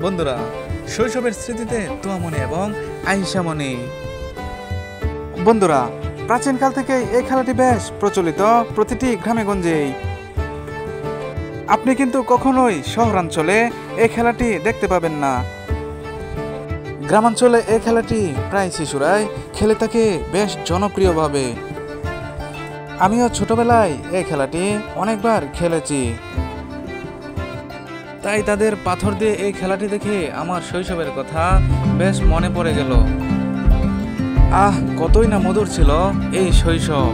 বন্ধুরা, শৈশবের স্মৃতিতে তুয়া মনে এবং আয়েশা মনে। বন্ধুরা, প্রাচীনকাল থেকে এই খেলাটি বেশ প্রচলিত প্রতিটি গ্রামে গঞ্জেই। আপনি কিন্তু কখনোই শহরাঞ্চলে এই খেলাটি দেখতে পাবেন না। গ্রামাঞ্চলে এই খেলাটি প্রায় শিশুরাই খেলে থাকে বেশ জনপ্রিয়ভাবে। আমিও ছোটবেলায় এই খেলাটি অনেকবার খেলেছি, তাই তাদের পাথর দিয়ে এই খেলাটি দেখে আমার শৈশবের কথা বেশ মনে পড়ে গেল। কতই না মধুর ছিল এই শৈশব।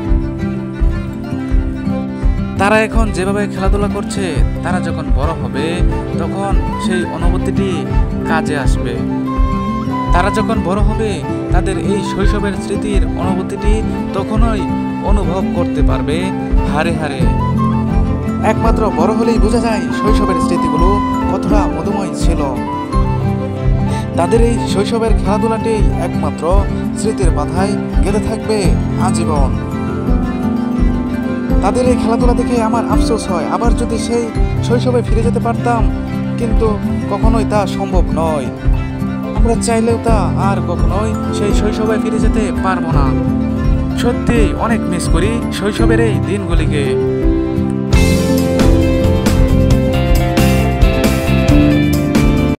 তারা এখন যেভাবে খেলাধুলা করছে, তারা যখন বড় হবে তখন সেই অনুভূতিটি কাজে আসবে। তারা যখন বড় হবে তাদের এই শৈশবের স্মৃতির অনুভূতিটি তখনই অনুভব করতে পারবে হারে হারে। একমাত্র বড় হলেই বোঝা যায় শৈশবের স্মৃতিগুলো কতটা মধুময় ছিল। তাদের এই শৈশবের খেলাধুলাটি একমাত্র স্মৃতির পাতায় গেঁথে থাকবে আজীবন। তাদের এই খেলাধুলা দেখে আমার আফসোস হয়, আবার যদি সেই শৈশবে ফিরে যেতে পারতাম, কিন্তু কখনোই তা সম্ভব নয়। আমরা চাইলেও তা আর কখনোই সেই শৈশবে ফিরে যেতে পারবো না। সত্যি অনেক মিস করি শৈশবের এই দিনগুলিকে।